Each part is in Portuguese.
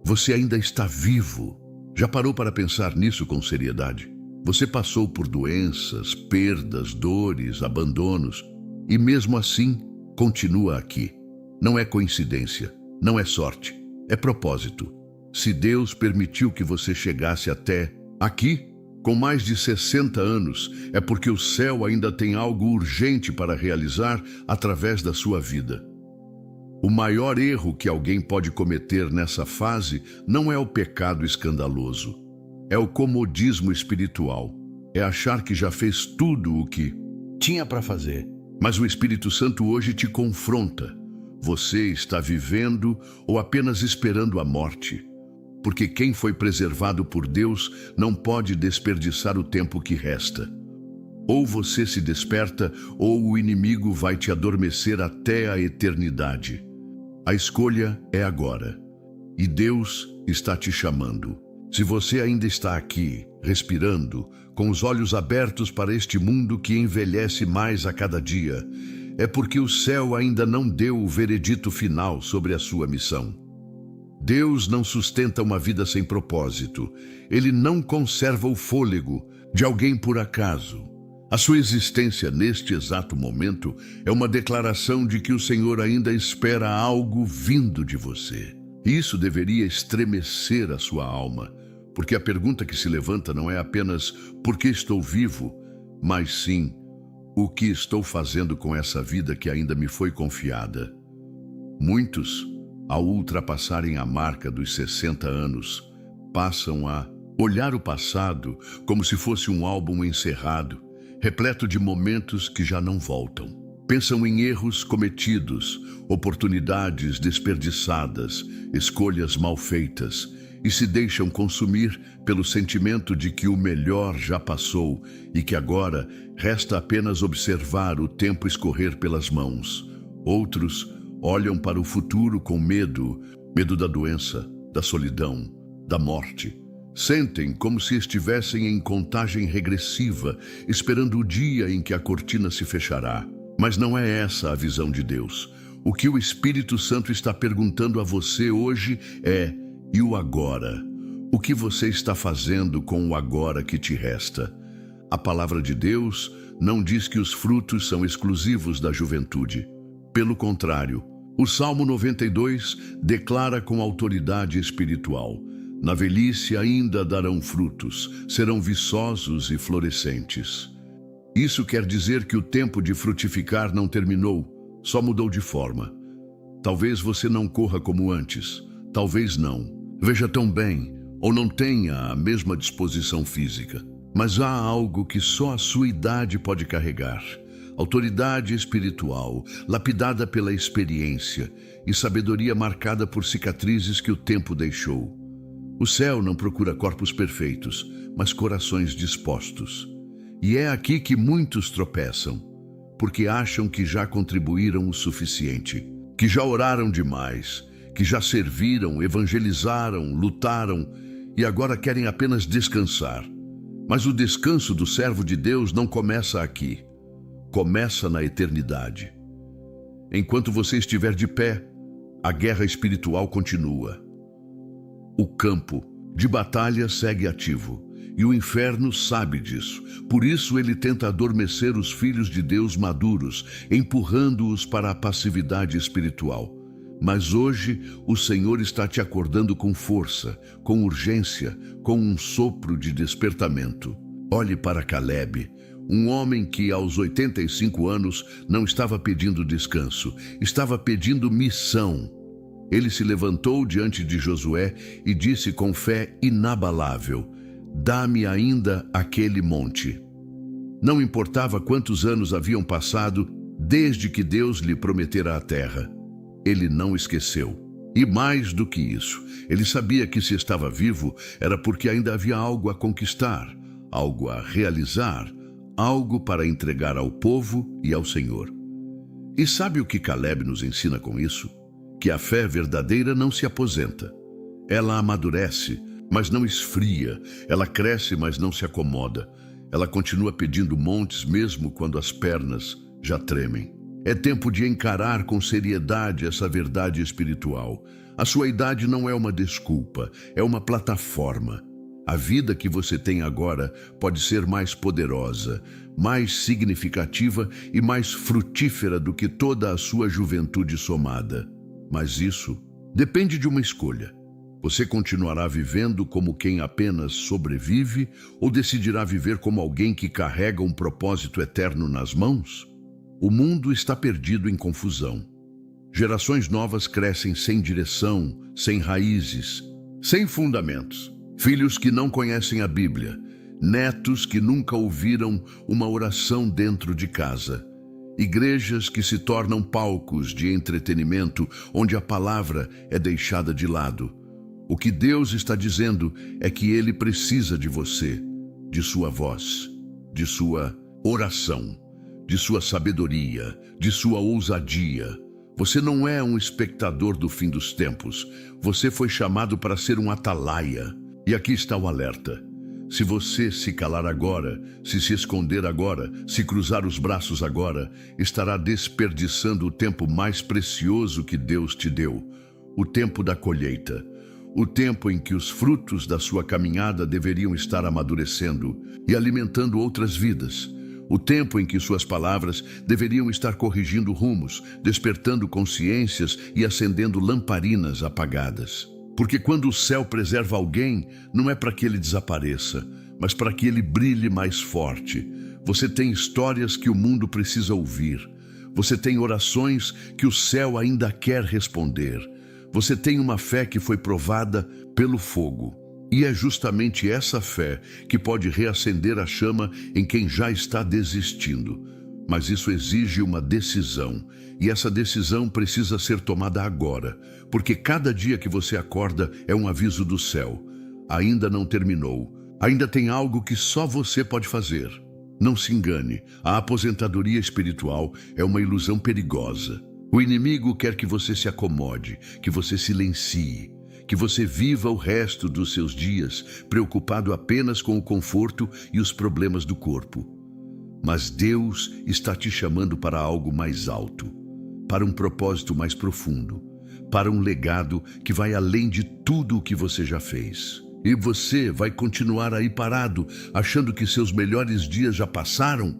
Você ainda está vivo. Já parou para pensar nisso com seriedade? Você passou por doenças, perdas, dores, abandonos, e mesmo assim continua aqui. Não é coincidência, não é sorte, é propósito. Se Deus permitiu que você chegasse até aqui, com mais de 60 anos, é porque o céu ainda tem algo urgente para realizar através da sua vida. O maior erro que alguém pode cometer nessa fase não é o pecado escandaloso. É o comodismo espiritual. É achar que já fez tudo o que tinha para fazer. Mas o Espírito Santo hoje te confronta. Você está vivendo ou apenas esperando a morte? Porque quem foi preservado por Deus não pode desperdiçar o tempo que resta. Ou você se desperta, ou o inimigo vai te adormecer até a eternidade. A escolha é agora. E Deus está te chamando. Se você ainda está aqui, respirando, com os olhos abertos para este mundo que envelhece mais a cada dia, é porque o céu ainda não deu o veredito final sobre a sua missão. Deus não sustenta uma vida sem propósito. Ele não conserva o fôlego de alguém por acaso. A sua existência neste exato momento é uma declaração de que o Senhor ainda espera algo vindo de você. Isso deveria estremecer a sua alma, porque a pergunta que se levanta não é apenas por que estou vivo, mas sim o que estou fazendo com essa vida que ainda me foi confiada. Muitos, ao ultrapassarem a marca dos 60 anos, passam a olhar o passado como se fosse um álbum encerrado, repleto de momentos que já não voltam. Pensam em erros cometidos, oportunidades desperdiçadas, escolhas mal feitas, e se deixam consumir pelo sentimento de que o melhor já passou e que agora resta apenas observar o tempo escorrer pelas mãos. Outros olham para o futuro com medo da doença, da solidão, da morte. Sentem como se estivessem em contagem regressiva, esperando o dia em que a cortina se fechará. Mas não é essa a visão de Deus. O que o Espírito Santo está perguntando a você hoje é: e o agora? O que você está fazendo com o agora que te resta? A palavra de Deus não diz que os frutos são exclusivos da juventude. Pelo contrário, o Salmo 92 declara com autoridade espiritual: na velhice ainda darão frutos, serão viçosos e florescentes. Isso quer dizer que o tempo de frutificar não terminou, só mudou de forma. Talvez você não corra como antes, talvez não veja tão bem ou não tenha a mesma disposição física. Mas há algo que só a sua idade pode carregar: autoridade espiritual, lapidada pela experiência, e sabedoria marcada por cicatrizes que o tempo deixou. O céu não procura corpos perfeitos, mas corações dispostos. E é aqui que muitos tropeçam, porque acham que já contribuíram o suficiente, que já oraram demais, que já serviram, evangelizaram, lutaram e agora querem apenas descansar. Mas o descanso do servo de Deus não começa aqui, começa na eternidade. Enquanto você estiver de pé, a guerra espiritual continua. O campo de batalha segue ativo, e o inferno sabe disso. Por isso ele tenta adormecer os filhos de Deus maduros, empurrando-os para a passividade espiritual. Mas hoje o Senhor está te acordando com força, com urgência, com um sopro de despertamento. Olhe para Caleb, um homem que aos 85 anos não estava pedindo descanso, estava pedindo missão. Ele se levantou diante de Josué e disse com fé inabalável: dá-me ainda aquele monte. Não importava quantos anos haviam passado desde que Deus lhe prometera a terra. Ele não esqueceu. E mais do que isso, ele sabia que se estava vivo era porque ainda havia algo a conquistar, algo a realizar, algo para entregar ao povo e ao Senhor. E sabe o que Caleb nos ensina com isso? Que a fé verdadeira não se aposenta. Ela amadurece, mas não esfria. Ela cresce, mas não se acomoda. Ela continua pedindo montes mesmo quando as pernas já tremem. É tempo de encarar com seriedade essa verdade espiritual. A sua idade não é uma desculpa, é uma plataforma. A vida que você tem agora pode ser mais poderosa, mais significativa e mais frutífera do que toda a sua juventude somada. Mas isso depende de uma escolha. Você continuará vivendo como quem apenas sobrevive ou decidirá viver como alguém que carrega um propósito eterno nas mãos? O mundo está perdido em confusão. Gerações novas crescem sem direção, sem raízes, sem fundamentos. Filhos que não conhecem a Bíblia, netos que nunca ouviram uma oração dentro de casa, igrejas que se tornam palcos de entretenimento onde a palavra é deixada de lado. O que Deus está dizendo é que Ele precisa de você, de sua voz, de sua oração, de sua sabedoria, de sua ousadia. Você não é um espectador do fim dos tempos. Você foi chamado para ser um atalaia. E aqui está o alerta. Se você se calar agora, se esconder agora, se cruzar os braços agora, estará desperdiçando o tempo mais precioso que Deus te deu, o tempo da colheita, o tempo em que os frutos da sua caminhada deveriam estar amadurecendo e alimentando outras vidas, o tempo em que suas palavras deveriam estar corrigindo rumos, despertando consciências e acendendo lamparinas apagadas. Porque quando o céu preserva alguém, não é para que ele desapareça, mas para que ele brilhe mais forte. Você tem histórias que o mundo precisa ouvir. Você tem orações que o céu ainda quer responder. Você tem uma fé que foi provada pelo fogo. E é justamente essa fé que pode reacender a chama em quem já está desistindo. Mas isso exige uma decisão, e essa decisão precisa ser tomada agora, porque cada dia que você acorda é um aviso do céu. Ainda não terminou, ainda tem algo que só você pode fazer. Não se engane, a aposentadoria espiritual é uma ilusão perigosa. O inimigo quer que você se acomode, que você silencie, que você viva o resto dos seus dias preocupado apenas com o conforto e os problemas do corpo. Mas Deus está te chamando para algo mais alto, para um propósito mais profundo, para um legado que vai além de tudo o que você já fez. E você vai continuar aí parado, achando que seus melhores dias já passaram?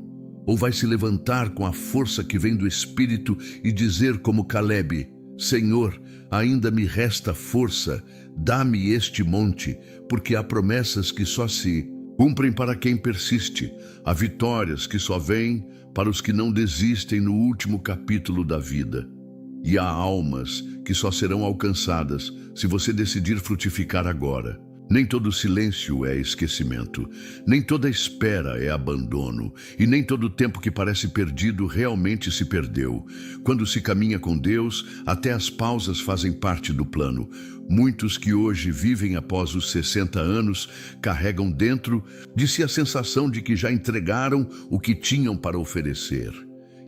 Ou vai se levantar com a força que vem do Espírito e dizer como Calebe: Senhor, ainda me resta força, dá-me este monte, porque há promessas que só se cumprem para quem persiste, há vitórias que só vêm para os que não desistem no último capítulo da vida. E há almas que só serão alcançadas se você decidir frutificar agora. Nem todo silêncio é esquecimento, nem toda espera é abandono, e nem todo tempo que parece perdido realmente se perdeu. Quando se caminha com Deus, até as pausas fazem parte do plano. Muitos que hoje vivem após os 60 anos carregam dentro de si a sensação de que já entregaram o que tinham para oferecer,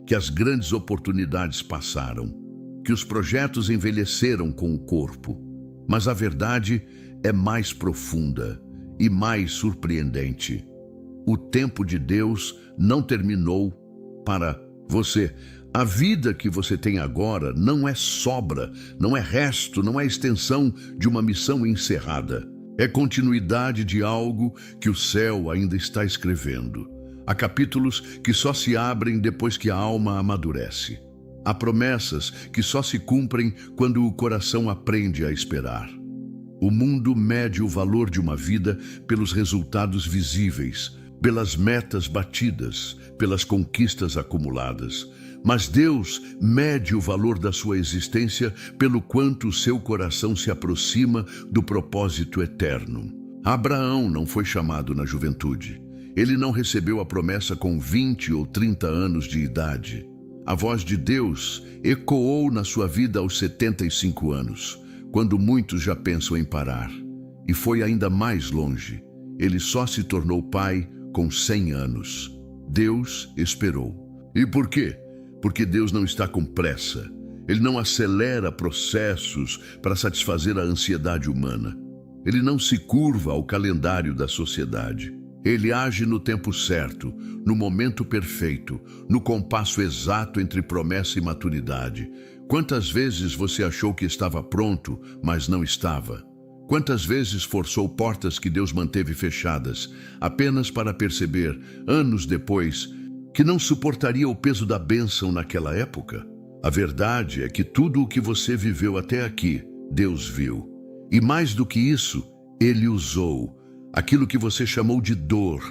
que as grandes oportunidades passaram, que os projetos envelheceram com o corpo. Mas a verdade é mais profunda e mais surpreendente. O tempo de Deus não terminou para você. A vida que você tem agora não é sobra, não é resto, não é extensão de uma missão encerrada. É continuidade de algo que o céu ainda está escrevendo. Há capítulos que só se abrem depois que a alma amadurece. Há promessas que só se cumprem quando o coração aprende a esperar. O mundo mede o valor de uma vida pelos resultados visíveis, pelas metas batidas, pelas conquistas acumuladas. Mas Deus mede o valor da sua existência pelo quanto o seu coração se aproxima do propósito eterno. Abraão não foi chamado na juventude. Ele não recebeu a promessa com 20 ou 30 anos de idade. A voz de Deus ecoou na sua vida aos 75 anos. Quando muitos já pensam em parar. E foi ainda mais longe. Ele só se tornou pai com 100 anos. Deus esperou. E por quê? Porque Deus não está com pressa. Ele não acelera processos para satisfazer a ansiedade humana. Ele não se curva ao calendário da sociedade. Ele age no tempo certo, no momento perfeito, no compasso exato entre promessa e maturidade. Quantas vezes você achou que estava pronto, mas não estava? Quantas vezes forçou portas que Deus manteve fechadas, apenas para perceber, anos depois, que não suportaria o peso da bênção naquela época? A verdade é que tudo o que você viveu até aqui, Deus viu. E mais do que isso, Ele usou. Aquilo que você chamou de dor,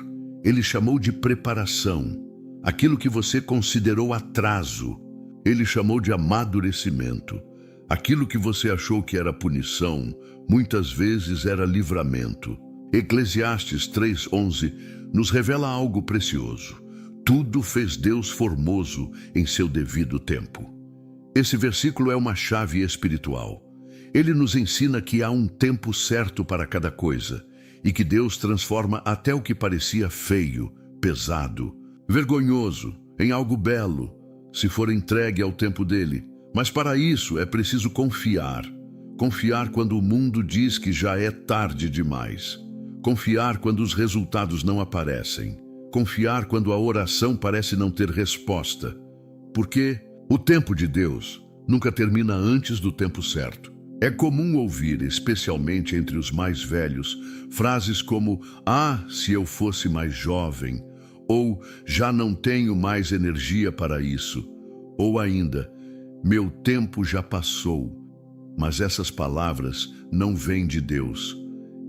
Ele chamou de preparação. Aquilo que você considerou atraso, Ele chamou de amadurecimento. Aquilo que você achou que era punição, muitas vezes era livramento. Eclesiastes 3:11 nos revela algo precioso. Tudo fez Deus formoso em seu devido tempo. Esse versículo é uma chave espiritual. Ele nos ensina que há um tempo certo para cada coisa e que Deus transforma até o que parecia feio, pesado, vergonhoso, em algo belo, se for entregue ao tempo dele. Mas para isso é preciso confiar. Confiar quando o mundo diz que já é tarde demais. Confiar quando os resultados não aparecem. Confiar quando a oração parece não ter resposta. Porque o tempo de Deus nunca termina antes do tempo certo. É comum ouvir, especialmente entre os mais velhos, frases como "Ah, se eu fosse mais jovem", ou "Já não tenho mais energia para isso", ou ainda "Meu tempo já passou". Mas essas palavras não vêm de Deus.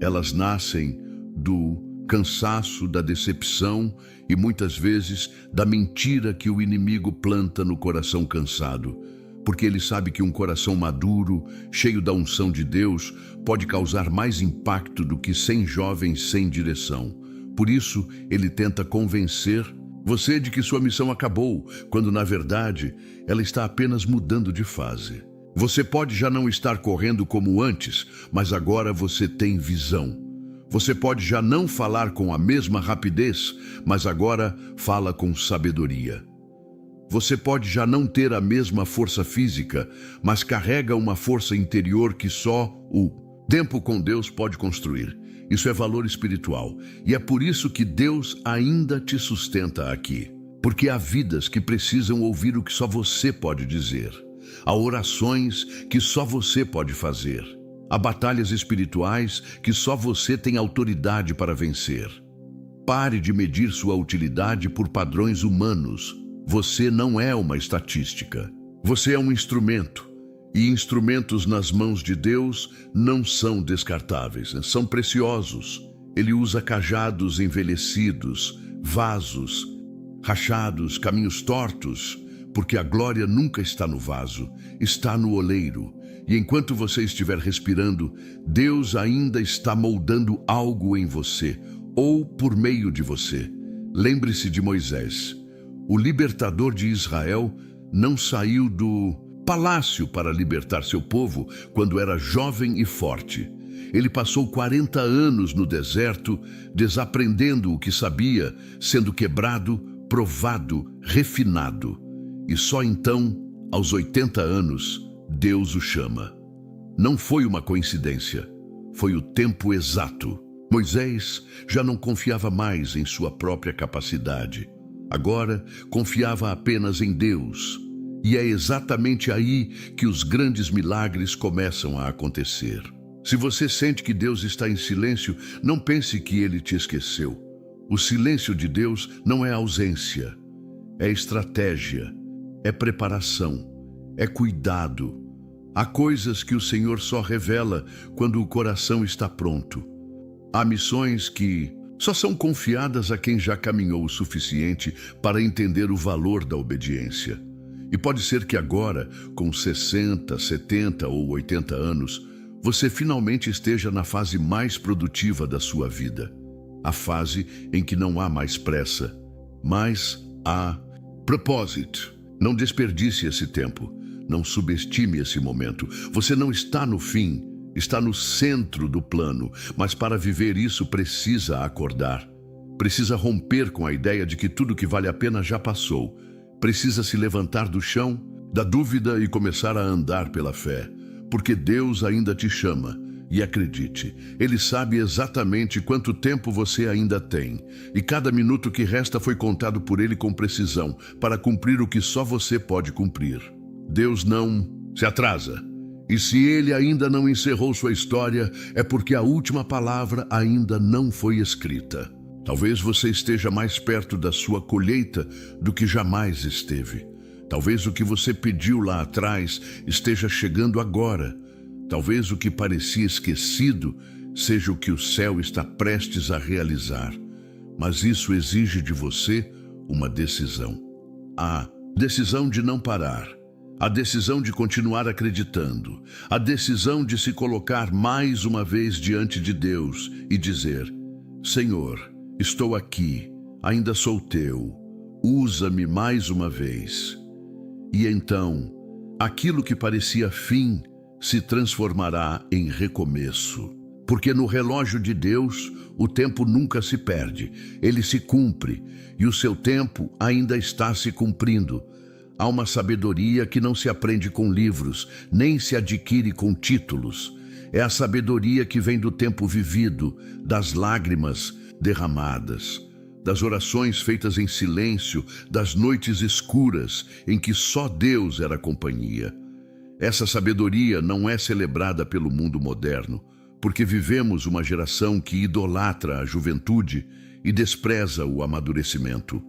Elas nascem do cansaço, da decepção e muitas vezes da mentira que o inimigo planta no coração cansado. Porque ele sabe que um coração maduro, cheio da unção de Deus, pode causar mais impacto do que 100 jovens sem direção. Por isso, ele tenta convencer você de que sua missão acabou, quando na verdade ela está apenas mudando de fase. Você pode já não estar correndo como antes, mas agora você tem visão. Você pode já não falar com a mesma rapidez, mas agora fala com sabedoria. Você pode já não ter a mesma força física, mas carrega uma força interior que só o tempo com Deus pode construir. Isso é valor espiritual. E é por isso que Deus ainda te sustenta aqui. Porque há vidas que precisam ouvir o que só você pode dizer. Há orações que só você pode fazer. Há batalhas espirituais que só você tem autoridade para vencer. Pare de medir sua utilidade por padrões humanos. Você não é uma estatística. Você é um instrumento. E instrumentos nas mãos de Deus não são descartáveis, são preciosos. Ele usa cajados envelhecidos, vasos, rachados, caminhos tortos, porque a glória nunca está no vaso, está no oleiro. E enquanto você estiver respirando, Deus ainda está moldando algo em você, ou por meio de você. Lembre-se de Moisés. O libertador de Israel não saiu do palácio para libertar seu povo quando era jovem e forte. Ele passou 40 anos no deserto, desaprendendo o que sabia, sendo quebrado, provado, refinado. E só então, aos 80 anos, Deus o chama. Não foi uma coincidência, foi o tempo exato. Moisés já não confiava mais em sua própria capacidade. Agora confiava apenas em Deus. E é exatamente aí que os grandes milagres começam a acontecer. Se você sente que Deus está em silêncio, não pense que Ele te esqueceu. O silêncio de Deus não é ausência, é estratégia, é preparação, é cuidado. Há coisas que o Senhor só revela quando o coração está pronto. Há missões que só são confiadas a quem já caminhou o suficiente para entender o valor da obediência. E pode ser que agora, com 60, 70 ou 80 anos, você finalmente esteja na fase mais produtiva da sua vida. A fase em que não há mais pressa, mas há propósito. Não desperdice esse tempo. Não subestime esse momento. Você não está no fim, está no centro do plano, mas para viver isso precisa acordar. Precisa romper com a ideia de que tudo que vale a pena já passou. Precisa se levantar do chão, da dúvida e começar a andar pela fé. Porque Deus ainda te chama. E acredite, Ele sabe exatamente quanto tempo você ainda tem. E cada minuto que resta foi contado por Ele com precisão, para cumprir o que só você pode cumprir. Deus não se atrasa. E se ele ainda não encerrou sua história, é porque a última palavra ainda não foi escrita. Talvez você esteja mais perto da sua colheita do que jamais esteve. Talvez o que você pediu lá atrás esteja chegando agora. Talvez o que parecia esquecido seja o que o céu está prestes a realizar. Mas isso exige de você uma decisão. A decisão de não parar. A decisão de continuar acreditando. A decisão de se colocar mais uma vez diante de Deus e dizer: Senhor, estou aqui, ainda sou teu. Usa-me mais uma vez. E então, aquilo que parecia fim se transformará em recomeço. Porque no relógio de Deus, o tempo nunca se perde, ele se cumpre, e o seu tempo ainda está se cumprindo. Há uma sabedoria que não se aprende com livros, nem se adquire com títulos. É a sabedoria que vem do tempo vivido, das lágrimas derramadas, das orações feitas em silêncio, das noites escuras em que só Deus era companhia. Essa sabedoria não é celebrada pelo mundo moderno, porque vivemos uma geração que idolatra a juventude e despreza o amadurecimento.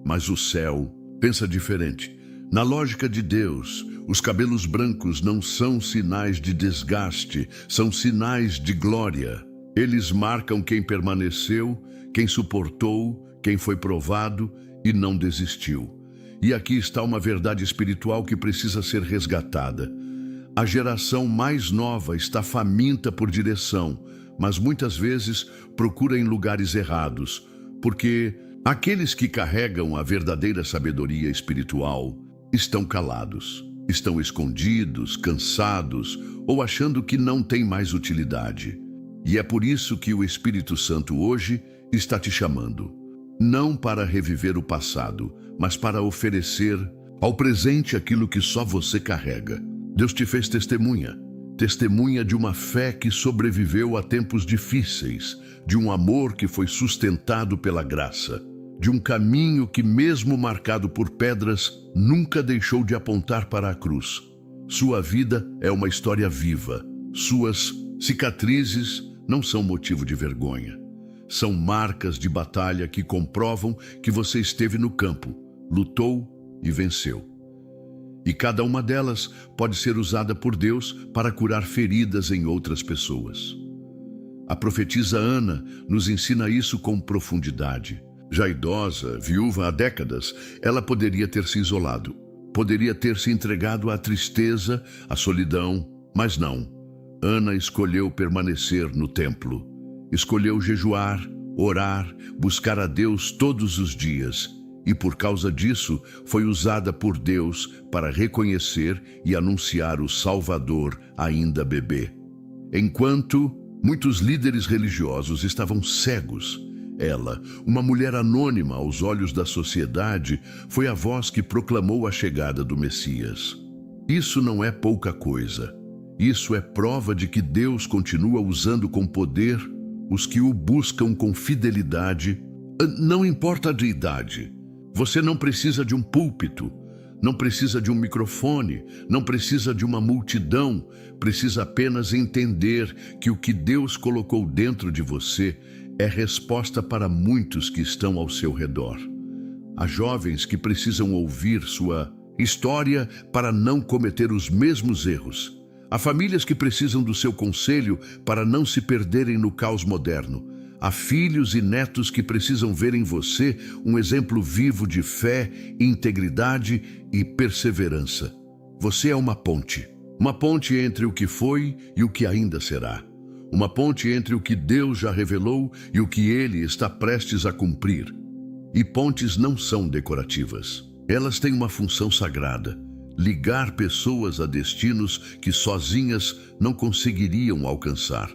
Mas o céu pensa diferente. Na lógica de Deus, os cabelos brancos não são sinais de desgaste, são sinais de glória. Eles marcam quem permaneceu, quem suportou, quem foi provado e não desistiu. E aqui está uma verdade espiritual que precisa ser resgatada. A geração mais nova está faminta por direção, mas muitas vezes procura em lugares errados, porque aqueles que carregam a verdadeira sabedoria espiritual estão calados, estão escondidos, cansados ou achando que não tem mais utilidade. E é por isso que o Espírito Santo hoje está te chamando, não para reviver o passado, mas para oferecer ao presente aquilo que só você carrega. Deus te fez testemunha de uma fé que sobreviveu a tempos difíceis, de um amor que foi sustentado pela graça, de um caminho que, mesmo marcado por pedras, nunca deixou de apontar para a cruz. Sua vida é uma história viva. Suas cicatrizes não são motivo de vergonha. São marcas de batalha que comprovam que você esteve no campo, lutou e venceu. E cada uma delas pode ser usada por Deus para curar feridas em outras pessoas. A profetisa Ana nos ensina isso com profundidade. Já idosa, viúva há décadas, ela poderia ter se isolado, poderia ter se entregado à tristeza, à solidão, mas não. Ana escolheu permanecer no templo. Escolheu jejuar, orar, buscar a Deus todos os dias. E por causa disso, foi usada por Deus para reconhecer e anunciar o Salvador ainda bebê. Enquanto muitos líderes religiosos estavam cegos, ela, uma mulher anônima aos olhos da sociedade, foi a voz que proclamou a chegada do Messias. Isso não é pouca coisa. Isso é prova de que Deus continua usando com poder os que o buscam com fidelidade. Não importa a idade. Você não precisa de um púlpito, não precisa de um microfone, não precisa de uma multidão, precisa apenas entender que o que Deus colocou dentro de você é resposta para muitos que estão ao seu redor. Há jovens que precisam ouvir sua história para não cometer os mesmos erros. Há famílias que precisam do seu conselho para não se perderem no caos moderno. Há filhos e netos que precisam ver em você um exemplo vivo de fé, integridade e perseverança. Você é uma ponte entre o que foi e o que ainda será. Uma ponte entre o que Deus já revelou e o que Ele está prestes a cumprir. E pontes não são decorativas. Elas têm uma função sagrada: ligar pessoas a destinos que sozinhas não conseguiriam alcançar.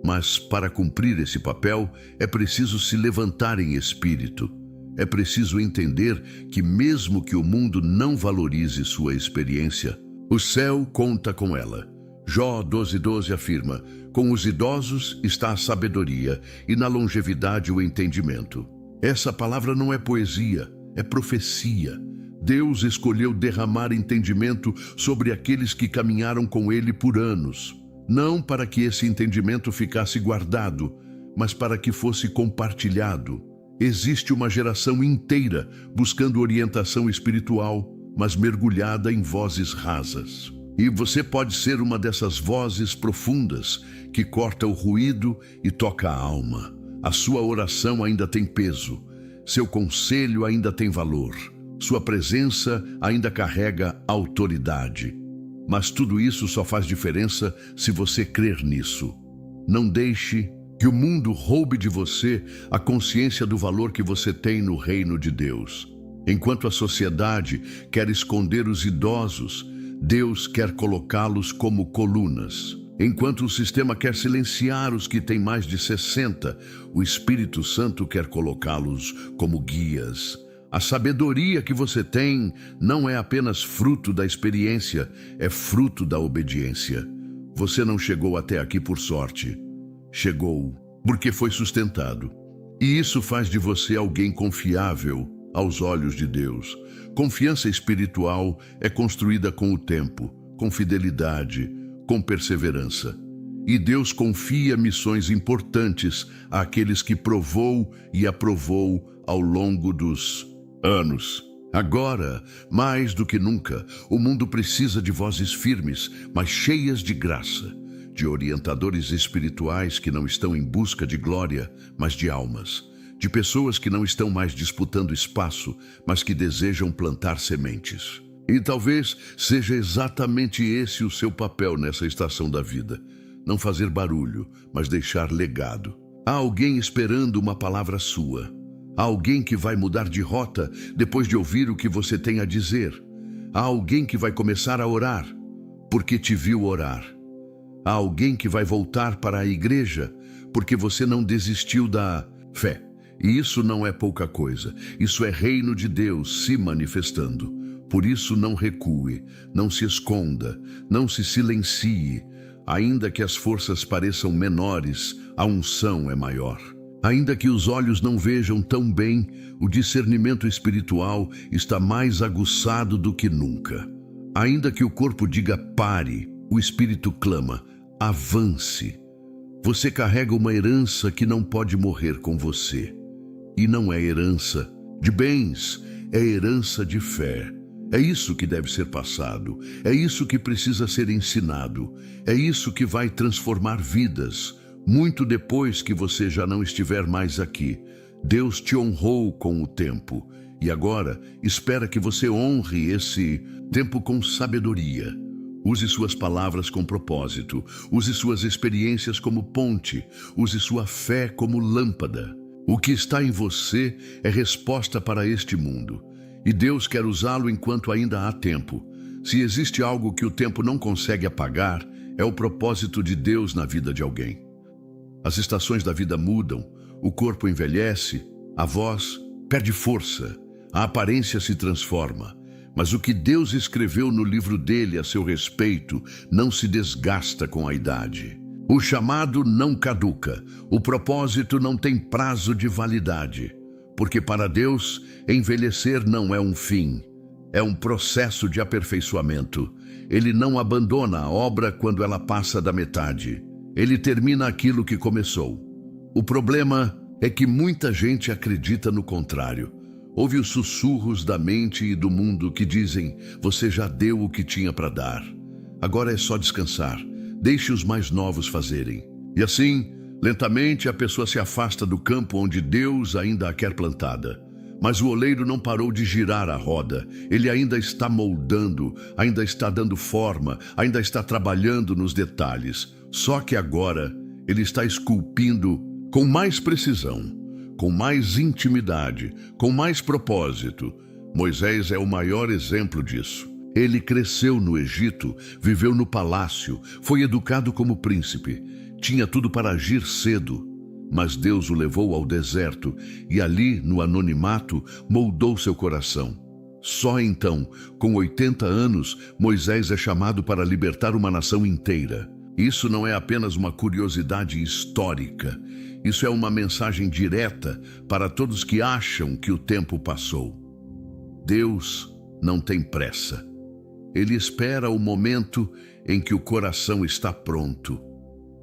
Mas para cumprir esse papel, é preciso se levantar em espírito. É preciso entender que mesmo que o mundo não valorize sua experiência, o céu conta com ela. Jó 12:12 afirma: com os idosos está a sabedoria e na longevidade o entendimento. Essa palavra não é poesia, é profecia. Deus escolheu derramar entendimento sobre aqueles que caminharam com Ele por anos, não para que esse entendimento ficasse guardado, mas para que fosse compartilhado. Existe uma geração inteira buscando orientação espiritual, mas mergulhada em vozes rasas. E você pode ser uma dessas vozes profundas que corta o ruído e toca a alma. A sua oração ainda tem peso, seu conselho ainda tem valor, sua presença ainda carrega autoridade. Mas tudo isso só faz diferença se você crer nisso. Não deixe que o mundo roube de você a consciência do valor que você tem no reino de Deus. Enquanto a sociedade quer esconder os idosos, Deus quer colocá-los como colunas. Enquanto o sistema quer silenciar os que têm mais de 60, o Espírito Santo quer colocá-los como guias. A sabedoria que você tem não é apenas fruto da experiência, é fruto da obediência. Você não chegou até aqui por sorte. Chegou porque foi sustentado. E isso faz de você alguém confiável aos olhos de Deus. Confiança espiritual é construída com o tempo, com fidelidade, com perseverança. E Deus confia missões importantes àqueles que provou e aprovou ao longo dos anos. Agora, mais do que nunca, o mundo precisa de vozes firmes, mas cheias de graça, de orientadores espirituais que não estão em busca de glória, mas de almas, de pessoas que não estão mais disputando espaço, mas que desejam plantar sementes. E talvez seja exatamente esse o seu papel nessa estação da vida. Não fazer barulho, mas deixar legado. Há alguém esperando uma palavra sua. Há alguém que vai mudar de rota depois de ouvir o que você tem a dizer. Há alguém que vai começar a orar, porque te viu orar. Há alguém que vai voltar para a igreja, porque você não desistiu da fé. E isso não é pouca coisa. Isso é reino de Deus se manifestando. Por isso não recue, não se esconda, não se silencie. Ainda que as forças pareçam menores, a unção é maior. Ainda que os olhos não vejam tão bem, o discernimento espiritual está mais aguçado do que nunca. Ainda que o corpo diga pare, o espírito clama, avance. Você carrega uma herança que não pode morrer com você. E não é herança de bens, é herança de fé. É isso que deve ser passado, é isso que precisa ser ensinado, é isso que vai transformar vidas. Muito depois que você já não estiver mais aqui, Deus te honrou com o tempo e agora espera que você honre esse tempo com sabedoria. Use suas palavras com propósito, use suas experiências como ponte, use sua fé como lâmpada. O que está em você é resposta para este mundo. E Deus quer usá-lo enquanto ainda há tempo. Se existe algo que o tempo não consegue apagar, é o propósito de Deus na vida de alguém. As estações da vida mudam, o corpo envelhece, a voz perde força, a aparência se transforma. Mas o que Deus escreveu no livro dele a seu respeito não se desgasta com a idade. O chamado não caduca, o propósito não tem prazo de validade. Porque para Deus, envelhecer não é um fim, é um processo de aperfeiçoamento. Ele não abandona a obra quando ela passa da metade. Ele termina aquilo que começou. O problema é que muita gente acredita no contrário. Ouve os sussurros da mente e do mundo que dizem, você já deu o que tinha para dar. Agora é só descansar, deixe os mais novos fazerem. E assim, lentamente a pessoa se afasta do campo onde Deus ainda a quer plantada. Mas o oleiro não parou de girar a roda. Ele ainda está moldando, ainda está dando forma, ainda está trabalhando nos detalhes. Só que agora ele está esculpindo com mais precisão, com mais intimidade, com mais propósito. Moisés é o maior exemplo disso. Ele cresceu no Egito, viveu no palácio, foi educado como príncipe. Tinha tudo para agir cedo, mas Deus o levou ao deserto e ali, no anonimato, moldou seu coração. Só então, com 80 anos, Moisés é chamado para libertar uma nação inteira. Isso não é apenas uma curiosidade histórica. Isso é uma mensagem direta para todos que acham que o tempo passou. Deus não tem pressa. Ele espera o momento em que o coração está pronto.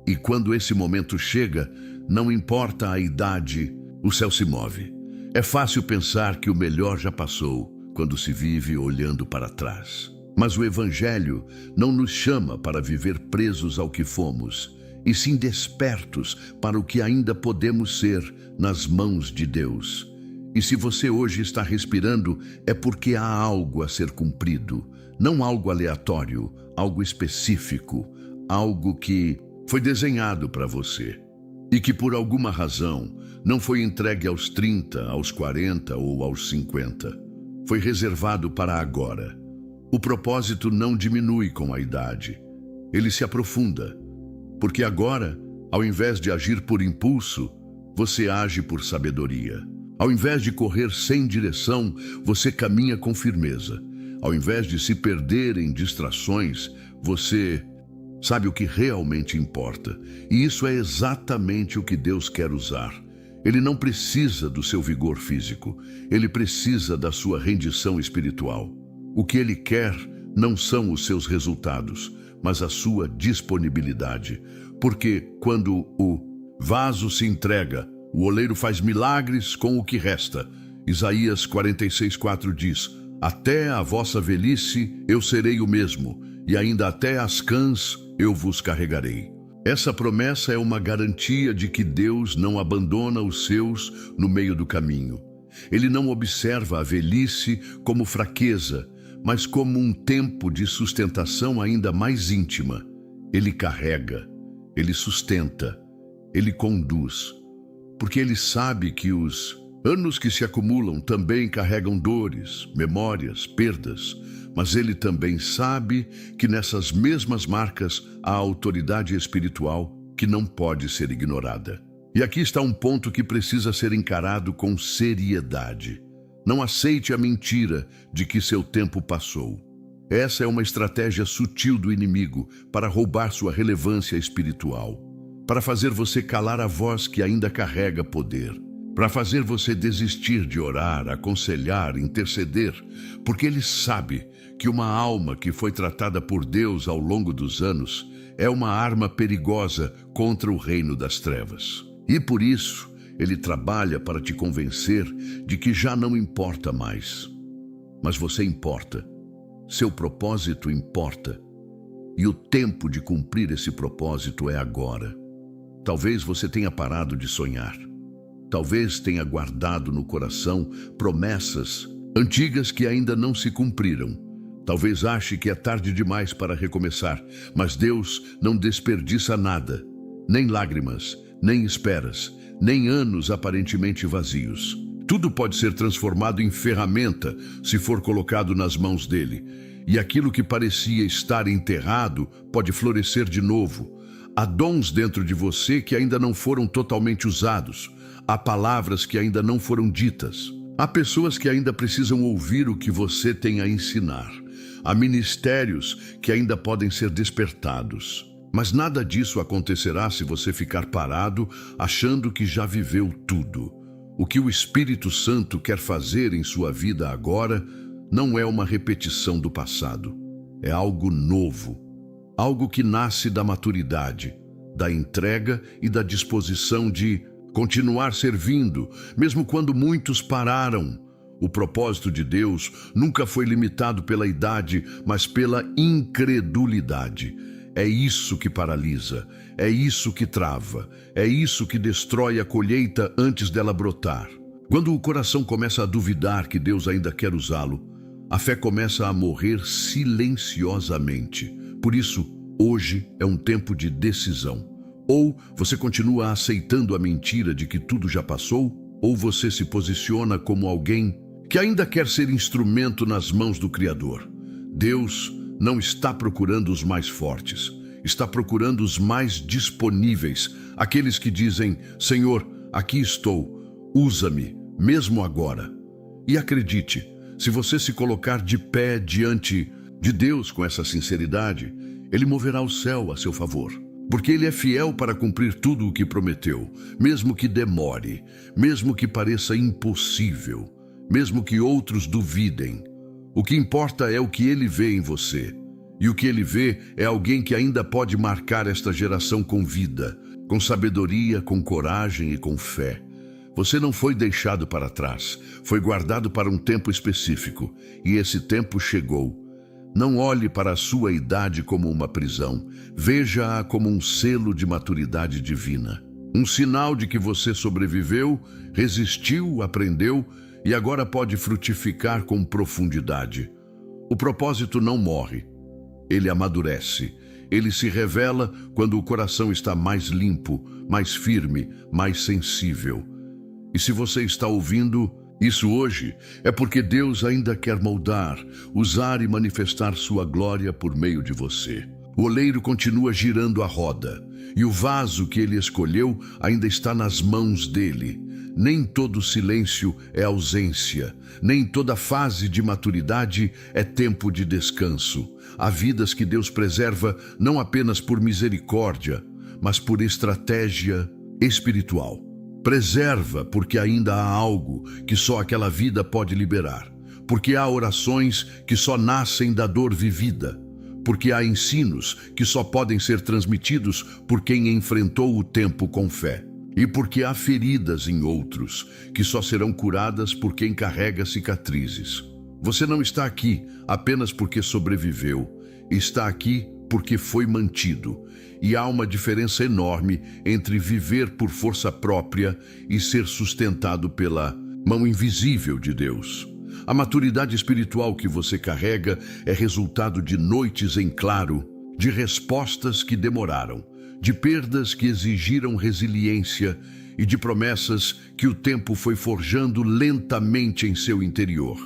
E quando esse momento chega, não importa a idade, o céu se move. É fácil pensar que o melhor já passou quando se vive olhando para trás. Mas o Evangelho não nos chama para viver presos ao que fomos, e sim despertos para o que ainda podemos ser nas mãos de Deus. E se você hoje está respirando, é porque há algo a ser cumprido, não algo aleatório, algo específico, algo que foi desenhado para você e que por alguma razão não foi entregue aos 30, aos 40 ou aos 50. Foi reservado para agora. O propósito não diminui com a idade, ele se aprofunda, porque agora, ao invés de agir por impulso, você age por sabedoria. Ao invés de correr sem direção, você caminha com firmeza. Ao invés de se perder em distrações, você sabe o que realmente importa. E isso é exatamente o que Deus quer usar. Ele não precisa do seu vigor físico, ele precisa da sua rendição espiritual. O que ele quer não são os seus resultados, mas a sua disponibilidade. Porque quando o vaso se entrega, o oleiro faz milagres com o que resta. Isaías 46:4 diz: até a vossa velhice eu serei o mesmo, e ainda até as cãs eu vos carregarei. Essa promessa é uma garantia de que Deus não abandona os seus no meio do caminho. Ele não observa a velhice como fraqueza, mas como um tempo de sustentação ainda mais íntima. Ele carrega, ele sustenta, ele conduz, porque ele sabe que os anos que se acumulam também carregam dores, memórias, perdas, mas ele também sabe que nessas mesmas marcas há autoridade espiritual que não pode ser ignorada. E aqui está um ponto que precisa ser encarado com seriedade. Não aceite a mentira de que seu tempo passou. Essa é uma estratégia sutil do inimigo para roubar sua relevância espiritual, para fazer você calar a voz que ainda carrega poder, para fazer você desistir de orar, aconselhar, interceder, porque ele sabe que uma alma que foi tratada por Deus ao longo dos anos é uma arma perigosa contra o reino das trevas. E por isso, ele trabalha para te convencer de que já não importa mais. Mas você importa. Seu propósito importa. E o tempo de cumprir esse propósito é agora. Talvez você tenha parado de sonhar. Talvez tenha guardado no coração promessas antigas que ainda não se cumpriram. Talvez ache que é tarde demais para recomeçar, mas Deus não desperdiça nada, nem lágrimas, nem esperas, nem anos aparentemente vazios. Tudo pode ser transformado em ferramenta se for colocado nas mãos dele. E aquilo que parecia estar enterrado pode florescer de novo. Há dons dentro de você que ainda não foram totalmente usados. Há palavras que ainda não foram ditas. Há pessoas que ainda precisam ouvir o que você tem a ensinar. Há ministérios que ainda podem ser despertados. Mas nada disso acontecerá se você ficar parado achando que já viveu tudo. O que o Espírito Santo quer fazer em sua vida agora não é uma repetição do passado. É algo novo. Algo que nasce da maturidade, da entrega e da disposição de continuar servindo, mesmo quando muitos pararam. O propósito de Deus nunca foi limitado pela idade, mas pela incredulidade. É isso que paralisa, é isso que trava, é isso que destrói a colheita antes dela brotar. Quando o coração começa a duvidar que Deus ainda quer usá-lo, a fé começa a morrer silenciosamente. Por isso, hoje é um tempo de decisão. Ou você continua aceitando a mentira de que tudo já passou, ou você se posiciona como alguém que ainda quer ser instrumento nas mãos do Criador. Deus não está procurando os mais fortes, está procurando os mais disponíveis, aqueles que dizem: Senhor, aqui estou, usa-me, mesmo agora. E acredite, se você se colocar de pé diante de Deus com essa sinceridade, Ele moverá o céu a seu favor. Porque Ele é fiel para cumprir tudo o que prometeu, mesmo que demore, mesmo que pareça impossível, mesmo que outros duvidem. O que importa é o que ele vê em você. E o que ele vê é alguém que ainda pode marcar esta geração com vida, com sabedoria, com coragem e com fé. Você não foi deixado para trás, foi guardado para um tempo específico, e esse tempo chegou. Não olhe para a sua idade como uma prisão, veja-a como um selo de maturidade divina. Um sinal de que você sobreviveu, resistiu, aprendeu e agora pode frutificar com profundidade. O propósito não morre, ele amadurece. Ele se revela quando o coração está mais limpo, mais firme, mais sensível. E se você está ouvindo isso hoje, é porque Deus ainda quer moldar, usar e manifestar sua glória por meio de você. O oleiro continua girando a roda, e o vaso que ele escolheu ainda está nas mãos dele. Nem todo silêncio é ausência, nem toda fase de maturidade é tempo de descanso. Há vidas que Deus preserva não apenas por misericórdia, mas por estratégia espiritual. Preserva porque ainda há algo que só aquela vida pode liberar, porque há orações que só nascem da dor vivida, porque há ensinos que só podem ser transmitidos por quem enfrentou o tempo com fé, e porque há feridas em outros que só serão curadas por quem carrega cicatrizes. Você não está aqui apenas porque sobreviveu, está aqui porque foi mantido. E há uma diferença enorme entre viver por força própria e ser sustentado pela mão invisível de Deus. A maturidade espiritual que você carrega é resultado de noites em claro, de respostas que demoraram, de perdas que exigiram resiliência e de promessas que o tempo foi forjando lentamente em seu interior.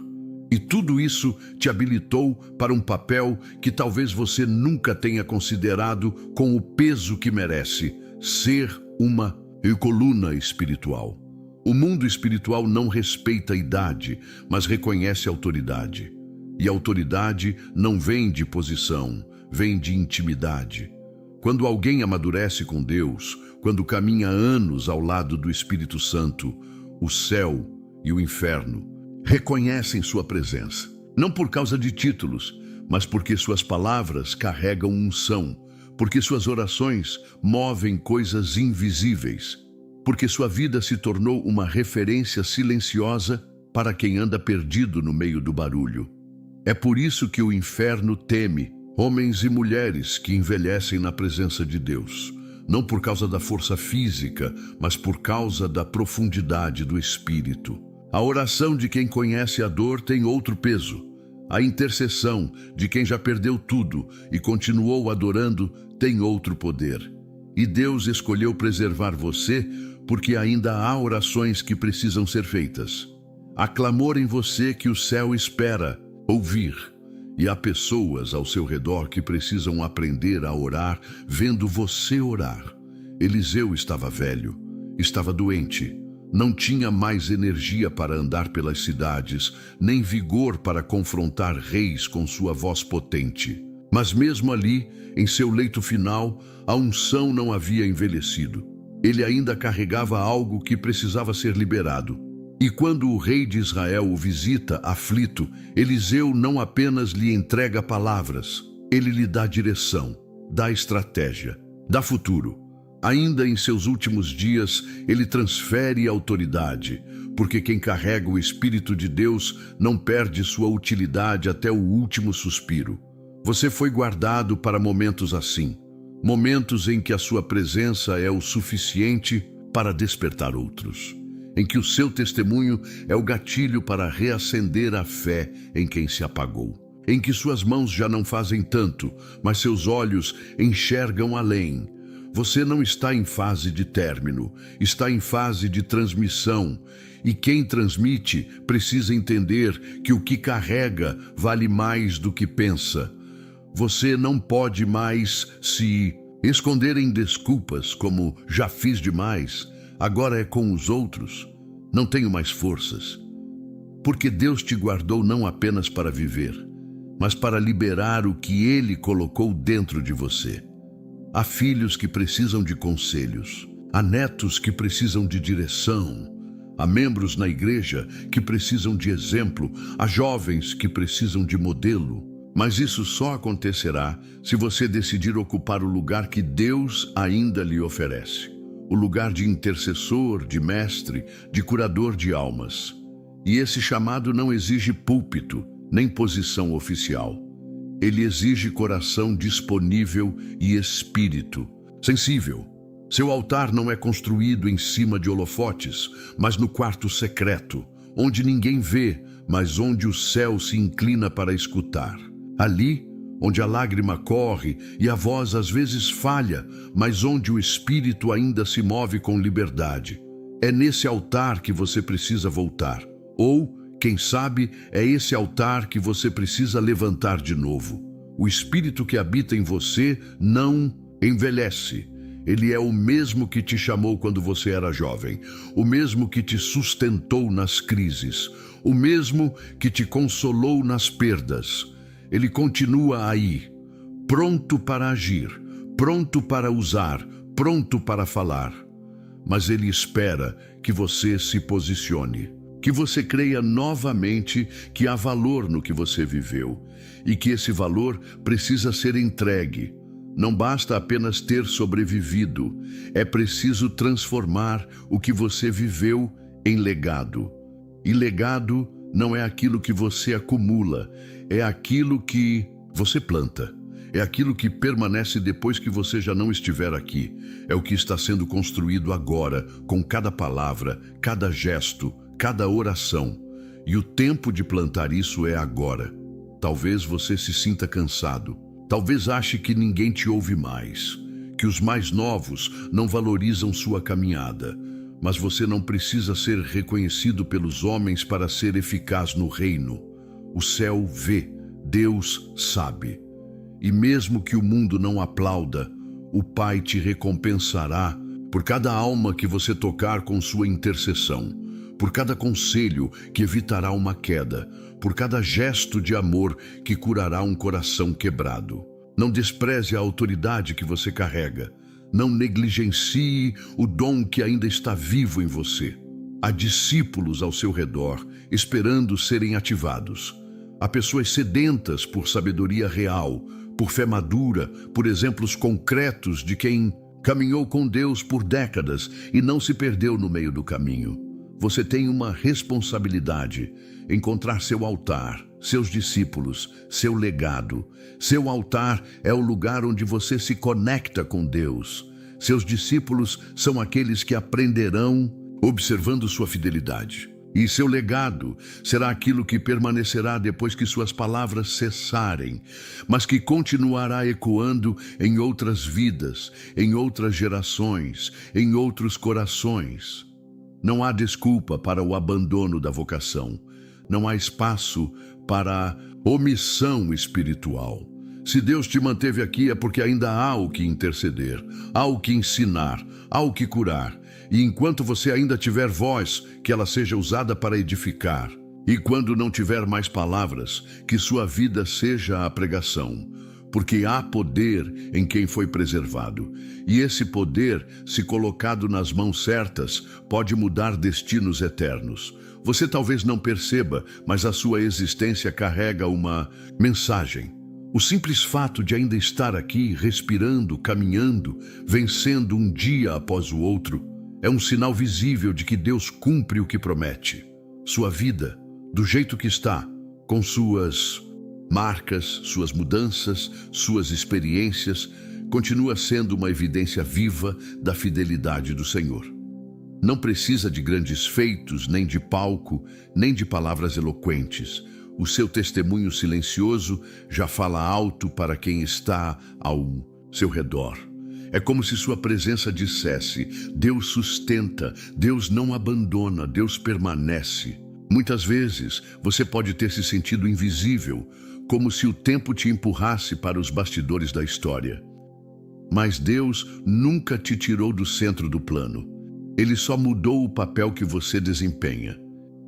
E tudo isso te habilitou para um papel que talvez você nunca tenha considerado com o peso que merece: ser uma coluna espiritual. O mundo espiritual não respeita a idade, mas reconhece a autoridade. E a autoridade não vem de posição, vem de intimidade. Quando alguém amadurece com Deus, quando caminha anos ao lado do Espírito Santo, o céu e o inferno reconhecem sua presença. Não por causa de títulos, mas porque suas palavras carregam unção, porque suas orações movem coisas invisíveis, porque sua vida se tornou uma referência silenciosa para quem anda perdido no meio do barulho. É por isso que o inferno teme homens e mulheres que envelhecem na presença de Deus, não por causa da força física, mas por causa da profundidade do espírito. A oração de quem conhece a dor tem outro peso. A intercessão de quem já perdeu tudo e continuou adorando tem outro poder. E Deus escolheu preservar você porque ainda há orações que precisam ser feitas. Há clamor em você que o céu espera ouvir. E há pessoas ao seu redor que precisam aprender a orar vendo você orar. Eliseu estava velho, estava doente. Não tinha mais energia para andar pelas cidades, nem vigor para confrontar reis com sua voz potente. Mas mesmo ali, em seu leito final, a unção não havia envelhecido. Ele ainda carregava algo que precisava ser liberado. E quando o rei de Israel o visita aflito, Eliseu não apenas lhe entrega palavras, ele lhe dá direção, dá estratégia, dá futuro. Ainda em seus últimos dias, ele transfere a autoridade, porque quem carrega o Espírito de Deus não perde sua utilidade até o último suspiro. Você foi guardado para momentos assim, momentos em que a sua presença é o suficiente para despertar outros, em que o seu testemunho é o gatilho para reacender a fé em quem se apagou, em que suas mãos já não fazem tanto, mas seus olhos enxergam além. Você não está em fase de término, está em fase de transmissão. E quem transmite precisa entender que o que carrega vale mais do que pensa. Você não pode mais se esconder em desculpas como já fiz demais, agora é com os outros, não tenho mais forças. Porque Deus te guardou não apenas para viver, mas para liberar o que Ele colocou dentro de você. Há filhos que precisam de conselhos, há netos que precisam de direção, Há membros na igreja que precisam de exemplo, há jovens que precisam de modelo. Mas isso só acontecerá se você decidir ocupar o lugar que Deus ainda lhe oferece. O lugar de intercessor, de mestre, de curador de almas. E esse chamado não exige púlpito, nem posição oficial. Ele exige coração disponível e espírito sensível. Seu altar não é construído em cima de holofotes, mas no quarto secreto, onde ninguém vê, mas onde o céu se inclina para escutar. Ali, onde a lágrima corre e a voz às vezes falha, mas onde o espírito ainda se move com liberdade. É nesse altar que você precisa voltar. Ou, quem sabe, é esse altar que você precisa levantar de novo. O espírito que habita em você não envelhece. Ele é o mesmo que te chamou quando você era jovem, o mesmo que te sustentou nas crises, o mesmo que te consolou nas perdas. Ele continua aí, pronto para agir, pronto para usar, pronto para falar. Mas ele espera que você se posicione, que você creia novamente que há valor no que você viveu e que esse valor precisa ser entregue. Não basta apenas ter sobrevivido, é preciso transformar o que você viveu em legado. E legado não é aquilo que você acumula, é aquilo que você planta. É aquilo que permanece depois que você já não estiver aqui. É o que está sendo construído agora, com cada palavra, cada gesto, cada oração. E o tempo de plantar isso é agora. Talvez você se sinta cansado. Talvez ache que ninguém te ouve mais, que os mais novos não valorizam sua caminhada. Mas você não precisa ser reconhecido pelos homens para ser eficaz no reino. O céu vê, Deus sabe. E mesmo que o mundo não aplauda, o Pai te recompensará por cada alma que você tocar com sua intercessão, por cada conselho que evitará uma queda, por cada gesto de amor que curará um coração quebrado. Não despreze a autoridade que você carrega. Não negligencie o dom que ainda está vivo em você. Há discípulos ao seu redor, esperando serem ativados. Há pessoas sedentas por sabedoria real, por fé madura, por exemplos concretos de quem caminhou com Deus por décadas e não se perdeu no meio do caminho. Você tem uma responsabilidade: encontrar seu altar, seus discípulos, seu legado. Seu altar é o lugar onde você se conecta com Deus. Seus discípulos são aqueles que aprenderão observando sua fidelidade. E seu legado será aquilo que permanecerá depois que suas palavras cessarem, mas que continuará ecoando em outras vidas, em outras gerações, em outros corações. Não há desculpa para o abandono da vocação. Não há espaço para a omissão espiritual. Se Deus te manteve aqui é porque ainda há o que interceder, há o que ensinar, há o que curar. E enquanto você ainda tiver voz, que ela seja usada para edificar. E quando não tiver mais palavras, que sua vida seja a pregação. Porque há poder em quem foi preservado. E esse poder, se colocado nas mãos certas, pode mudar destinos eternos. Você talvez não perceba, mas a sua existência carrega uma mensagem. O simples fato de ainda estar aqui, respirando, caminhando, vencendo um dia após o outro, é um sinal visível de que Deus cumpre o que promete. Sua vida, do jeito que está, com suas marcas, suas mudanças, suas experiências, continua sendo uma evidência viva da fidelidade do Senhor. Não precisa de grandes feitos, nem de palco, nem de palavras eloquentes. O seu testemunho silencioso já fala alto para quem está ao seu redor. É como se sua presença dissesse: Deus sustenta, Deus não abandona, Deus permanece. Muitas vezes você pode ter se sentido invisível, como se o tempo te empurrasse para os bastidores da história. Mas Deus nunca te tirou do centro do plano. Ele só mudou o papel que você desempenha.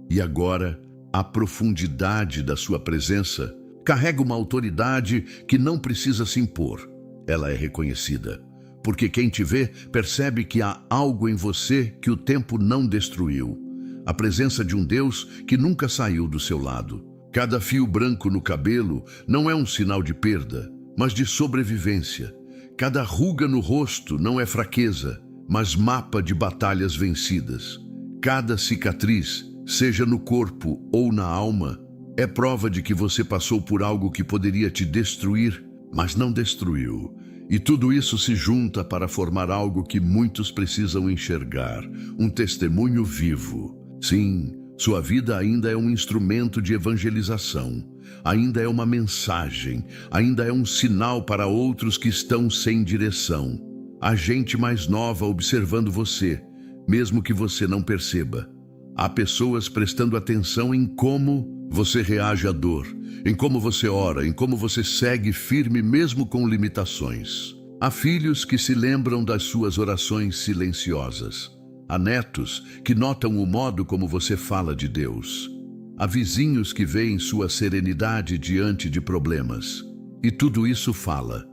E agora, a profundidade da sua presença carrega uma autoridade que não precisa se impor. Ela é reconhecida, porque quem te vê percebe que há algo em você que o tempo não destruiu. a presença de um Deus que nunca saiu do seu lado. Cada fio branco no cabelo não é um sinal de perda, mas de sobrevivência. Cada ruga no rosto não é fraqueza, mas mapa de batalhas vencidas. Cada cicatriz, seja no corpo ou na alma, é prova de que você passou por algo que poderia te destruir, mas não destruiu. E tudo isso se junta para formar algo que muitos precisam enxergar, um testemunho vivo. Sim, sua vida ainda é um instrumento de evangelização, ainda é uma mensagem, ainda é um sinal para outros que estão sem direção. Há gente mais nova observando você, mesmo que você não perceba. Há pessoas prestando atenção em como você reage à dor, em como você ora, em como você segue firme mesmo com limitações. Há filhos que se lembram das suas orações silenciosas. Há netos que notam o modo como você fala de Deus. Há vizinhos que veem sua serenidade diante de problemas. E tudo isso fala.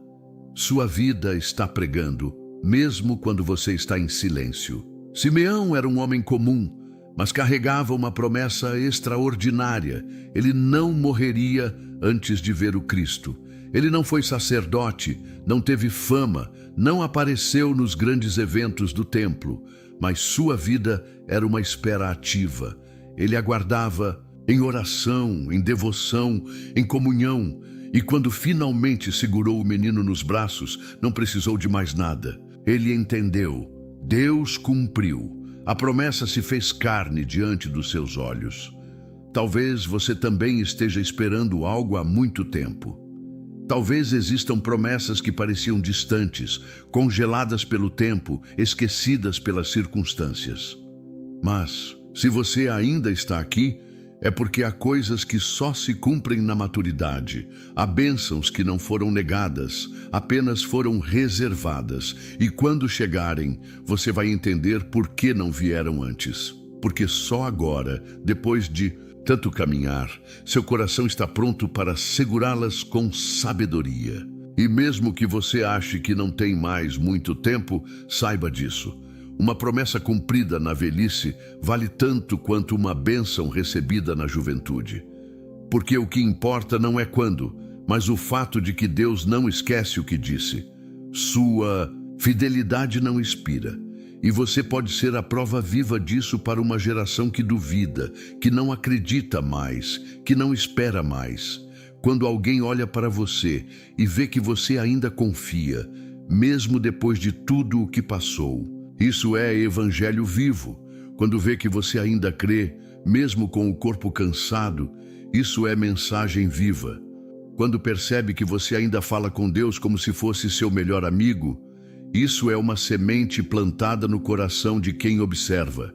Sua vida está pregando, mesmo quando você está em silêncio. Simeão era um homem comum, mas carregava uma promessa extraordinária. Ele não morreria antes de ver o Cristo. Ele não foi sacerdote, não teve fama, não apareceu nos grandes eventos do templo, mas sua vida era uma espera ativa. Ele aguardava em oração, em devoção, em comunhão, e quando finalmente segurou o menino nos braços, não precisou de mais nada. Ele entendeu. Deus cumpriu. A promessa se fez carne diante dos seus olhos. Talvez você também esteja esperando algo há muito tempo. Talvez existam promessas que pareciam distantes, congeladas pelo tempo, esquecidas pelas circunstâncias. Mas, se você ainda está aqui, é porque há coisas que só se cumprem na maturidade. Há bênçãos que não foram negadas, apenas foram reservadas. E quando chegarem, você vai entender por que não vieram antes. Porque só agora, depois de tanto caminhar, seu coração está pronto para segurá-las com sabedoria. E mesmo que você ache que não tem mais muito tempo, saiba disso. Uma promessa cumprida na velhice vale tanto quanto uma bênção recebida na juventude. Porque o que importa não é quando, mas o fato de que Deus não esquece o que disse. Sua fidelidade não expira. E você pode ser a prova viva disso para uma geração que duvida, que não acredita mais, que não espera mais. Quando alguém olha para você e vê que você ainda confia, mesmo depois de tudo o que passou. Isso é evangelho vivo. Quando vê que você ainda crê, mesmo com o corpo cansado, isso é mensagem viva. Quando percebe que você ainda fala com Deus como se fosse seu melhor amigo, isso é uma semente plantada no coração de quem observa.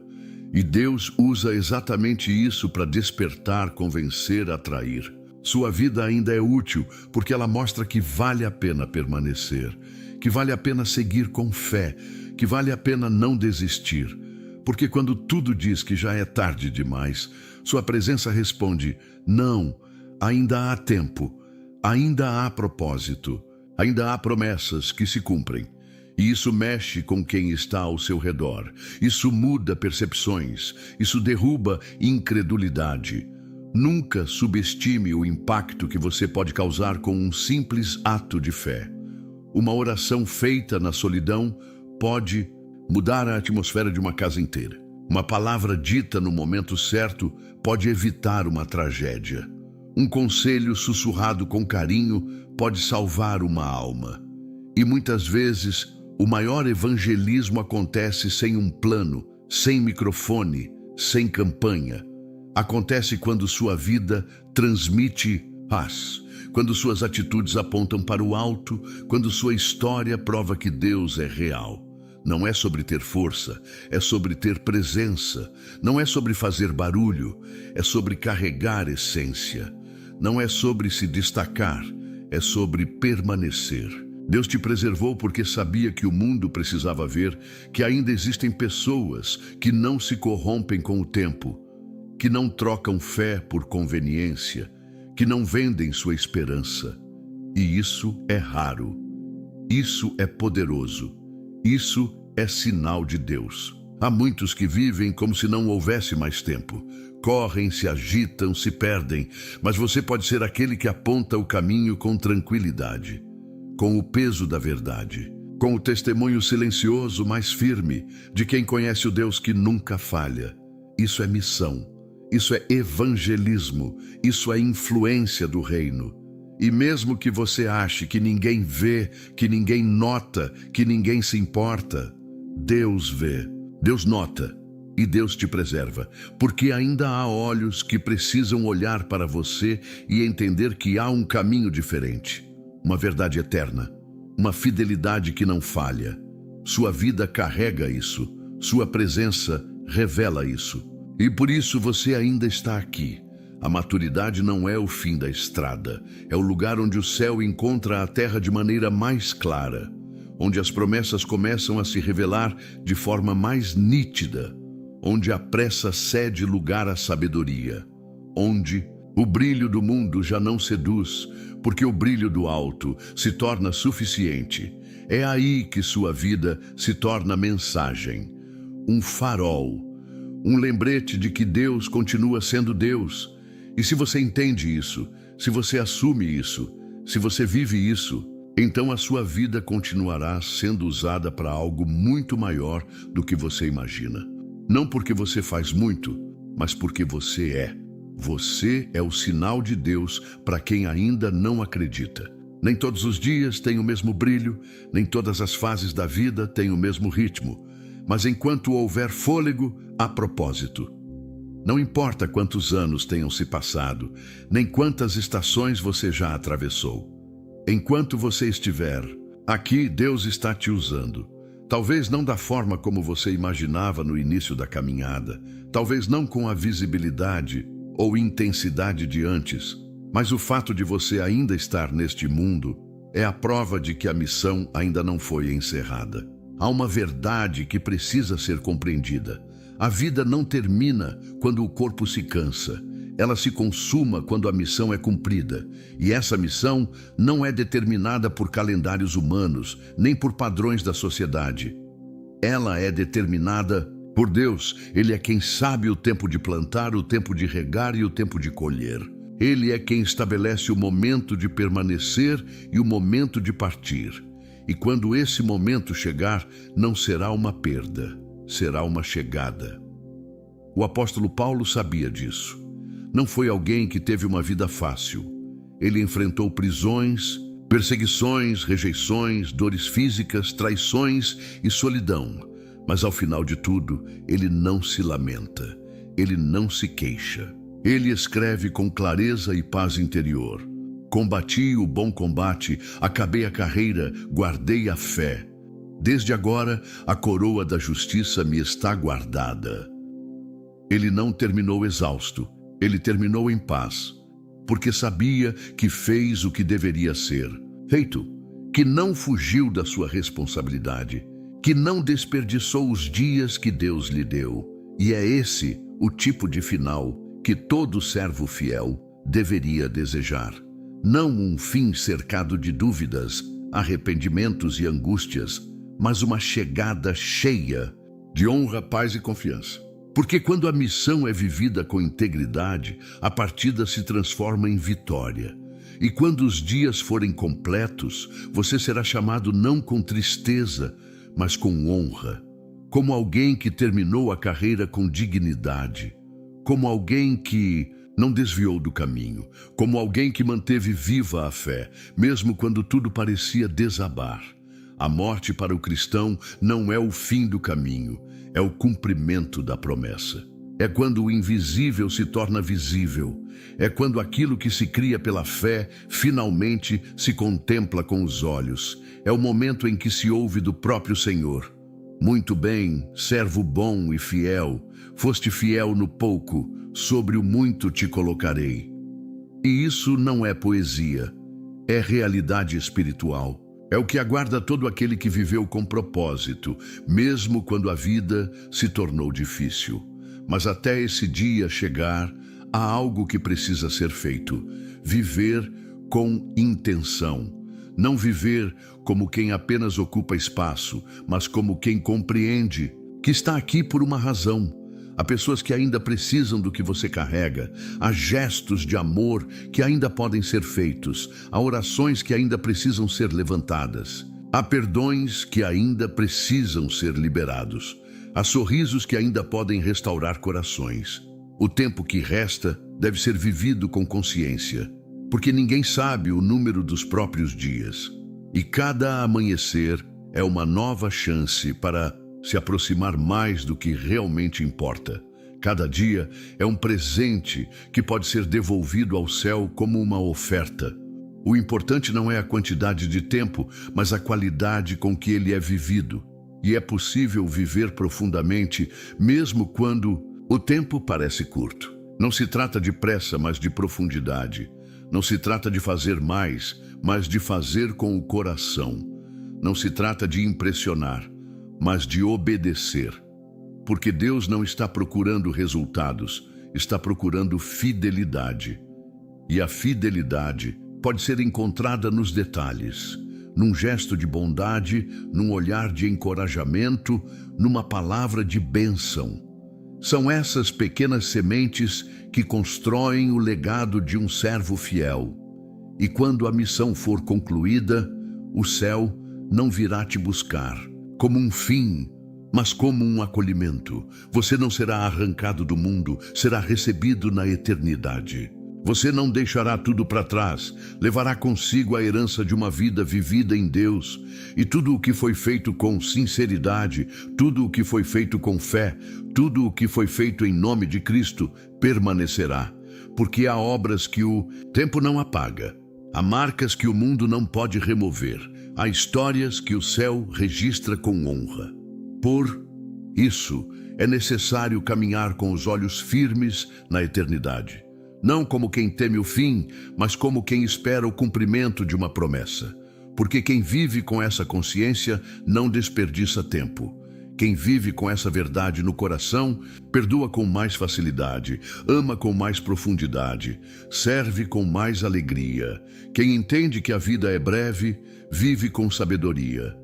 E Deus usa exatamente isso para despertar, convencer, atrair. Sua vida ainda é útil porque ela mostra que vale a pena permanecer, que vale a pena seguir com fé, que vale a pena não desistir. Porque quando tudo diz que já é tarde demais, sua presença responde: não, ainda há tempo, ainda há propósito, ainda há promessas que se cumprem. E isso mexe com quem está ao seu redor. Isso muda percepções. Isso derruba incredulidade. Nunca subestime o impacto que você pode causar com um simples ato de fé. Uma oração feita na solidão pode mudar a atmosfera de uma casa inteira. Uma palavra dita no momento certo pode evitar uma tragédia. Um conselho sussurrado com carinho pode salvar uma alma. E muitas vezes, o maior evangelismo acontece sem um plano, sem microfone, sem campanha. Acontece quando sua vida transmite paz, quando suas atitudes apontam para o alto, quando sua história prova que Deus é real. Não é sobre ter força, é sobre ter presença. Não é sobre fazer barulho, é sobre carregar essência. Não é sobre se destacar, é sobre permanecer. Deus te preservou porque sabia que o mundo precisava ver que ainda existem pessoas que não se corrompem com o tempo, que não trocam fé por conveniência, que não vendem sua esperança. E isso é raro. Isso é poderoso. Isso é sinal de Deus. Há muitos que vivem como se não houvesse mais tempo. Correm, se agitam, se perdem, mas você pode ser aquele que aponta o caminho com tranquilidade, com o peso da verdade, com o testemunho silencioso, mas firme, de quem conhece o Deus que nunca falha. Isso é missão, isso é evangelismo, isso é influência do reino. E mesmo que você ache que ninguém vê, que ninguém nota, que ninguém se importa, Deus vê, Deus nota e Deus te preserva, porque ainda há olhos que precisam olhar para você e entender que há um caminho diferente, uma verdade eterna, uma fidelidade que não falha. Sua vida carrega isso, sua presença revela isso. E por isso você ainda está aqui. A maturidade não é o fim da estrada, é o lugar onde o céu encontra a terra de maneira mais clara, onde as promessas começam a se revelar de forma mais nítida, onde a pressa cede lugar à sabedoria, onde o brilho do mundo já não seduz, porque o brilho do alto se torna suficiente. É aí que sua vida se torna mensagem, um farol, um lembrete de que Deus continua sendo Deus. E se você entende isso, se você assume isso, se você vive isso, então a sua vida continuará sendo usada para algo muito maior do que você imagina. Não porque você faz muito, mas porque você é. Você é o sinal de Deus para quem ainda não acredita. Nem todos os dias têm o mesmo brilho, nem todas as fases da vida têm o mesmo ritmo. Mas enquanto houver fôlego, há propósito. Não importa quantos anos tenham se passado, nem quantas estações você já atravessou. Enquanto você estiver aqui, Deus está te usando. Talvez não da forma como você imaginava no início da caminhada, talvez não com a visibilidade ou intensidade de antes, mas o fato de você ainda estar neste mundo é a prova de que a missão ainda não foi encerrada. Há uma verdade que precisa ser compreendida. A vida não termina quando o corpo se cansa. Ela se consuma quando a missão é cumprida. E essa missão não é determinada por calendários humanos, nem por padrões da sociedade. Ela é determinada por Deus. Ele é quem sabe o tempo de plantar, o tempo de regar e o tempo de colher. Ele é quem estabelece o momento de permanecer e o momento de partir. E quando esse momento chegar, não será uma perda, será uma chegada. O apóstolo Paulo sabia disso. Não foi alguém que teve uma vida fácil. Ele enfrentou prisões, perseguições, rejeições, dores físicas, traições e solidão. Mas ao final de tudo, ele não se lamenta, ele não se queixa. Ele escreve com clareza e paz interior: combati o bom combate, acabei a carreira, guardei a fé. Desde agora, a coroa da justiça me está guardada. Ele não terminou exausto, ele terminou em paz, porque sabia que fez o que deveria ser feito, que não fugiu da sua responsabilidade, que não desperdiçou os dias que Deus lhe deu. E é esse o tipo de final que todo servo fiel deveria desejar. Não um fim cercado de dúvidas, arrependimentos e angústias, mas uma chegada cheia de honra, paz e confiança. Porque quando a missão é vivida com integridade, a partida se transforma em vitória. E quando os dias forem completos, você será chamado não com tristeza, mas com honra, como alguém que terminou a carreira com dignidade, como alguém que não desviou do caminho, como alguém que manteve viva a fé, mesmo quando tudo parecia desabar. A morte para o cristão não é o fim do caminho, é o cumprimento da promessa. É quando o invisível se torna visível. É quando aquilo que se cria pela fé finalmente se contempla com os olhos. É o momento em que se ouve do próprio Senhor: muito bem, servo bom e fiel, foste fiel no pouco, sobre o muito te colocarei. E isso não é poesia, é realidade espiritual. É o que aguarda todo aquele que viveu com propósito, mesmo quando a vida se tornou difícil. Mas até esse dia chegar, há algo que precisa ser feito: viver com intenção. Não viver como quem apenas ocupa espaço, mas como quem compreende que está aqui por uma razão. Há pessoas que ainda precisam do que você carrega. Há gestos de amor que ainda podem ser feitos. Há orações que ainda precisam ser levantadas. Há perdões que ainda precisam ser liberados. Há sorrisos que ainda podem restaurar corações. O tempo que resta deve ser vivido com consciência, porque ninguém sabe o número dos próprios dias. E cada amanhecer é uma nova chance para se aproximar mais do que realmente importa. Cada dia é um presente que pode ser devolvido ao céu como uma oferta. O importante não é a quantidade de tempo, mas a qualidade com que ele é vivido. E é possível viver profundamente, mesmo quando o tempo parece curto. Não se trata de pressa, mas de profundidade. Não se trata de fazer mais, mas de fazer com o coração. Não se trata de impressionar, mas de obedecer. Porque Deus não está procurando resultados, está procurando fidelidade. E a fidelidade pode ser encontrada nos detalhes, num gesto de bondade, num olhar de encorajamento, numa palavra de bênção. São essas pequenas sementes que constroem o legado de um servo fiel. E quando a missão for concluída, o céu não virá te buscar como um fim, mas como um acolhimento. Você não será arrancado do mundo, será recebido na eternidade. Você não deixará tudo para trás, levará consigo a herança de uma vida vivida em Deus. E tudo o que foi feito com sinceridade, tudo o que foi feito com fé, tudo o que foi feito em nome de Cristo permanecerá. Porque há obras que o tempo não apaga, há marcas que o mundo não pode remover, há histórias que o céu registra com honra. Por isso, é necessário caminhar com os olhos firmes na eternidade. Não como quem teme o fim, mas como quem espera o cumprimento de uma promessa. Porque quem vive com essa consciência não desperdiça tempo. Quem vive com essa verdade no coração, perdoa com mais facilidade, ama com mais profundidade, serve com mais alegria. Quem entende que a vida é breve, vive com sabedoria.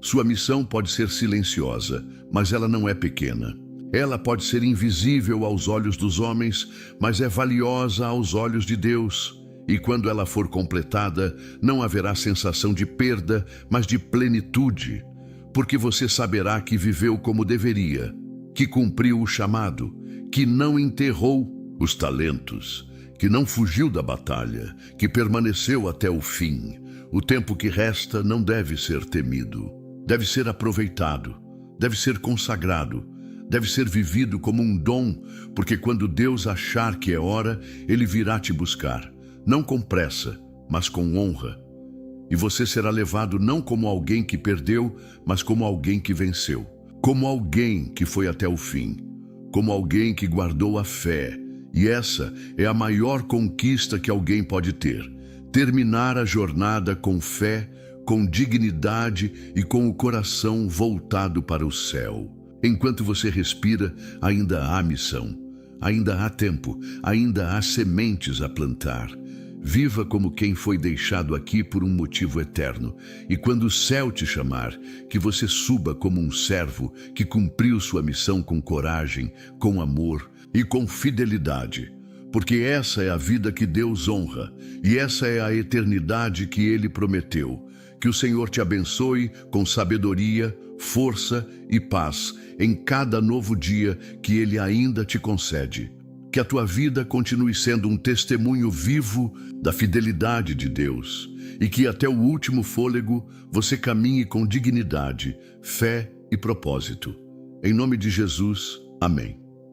Sua missão pode ser silenciosa, mas ela não é pequena. Ela pode ser invisível aos olhos dos homens, mas é valiosa aos olhos de Deus. E quando ela for completada, não haverá sensação de perda, mas de plenitude. Porque você saberá que viveu como deveria, que cumpriu o chamado, que não enterrou os talentos, que não fugiu da batalha, que permaneceu até o fim. O tempo que resta não deve ser temido, deve ser aproveitado, deve ser consagrado, deve ser vivido como um dom, porque quando Deus achar que é hora, Ele virá te buscar, não com pressa, mas com honra. E você será levado não como alguém que perdeu, mas como alguém que venceu. Como alguém que foi até o fim. Como alguém que guardou a fé. E essa é a maior conquista que alguém pode ter. Terminar a jornada com fé, com dignidade e com o coração voltado para o céu. Enquanto você respira, ainda há missão. Ainda há tempo. Ainda há sementes a plantar. Viva como quem foi deixado aqui por um motivo eterno. E quando o céu te chamar, que você suba como um servo que cumpriu sua missão com coragem, com amor e com fidelidade. Porque essa é a vida que Deus honra, e essa é a eternidade que Ele prometeu. Que o Senhor te abençoe com sabedoria, força e paz em cada novo dia que Ele ainda te concede. Que a tua vida continue sendo um testemunho vivo da fidelidade de Deus e que até o último fôlego você caminhe com dignidade, fé e propósito. Em nome de Jesus, amém.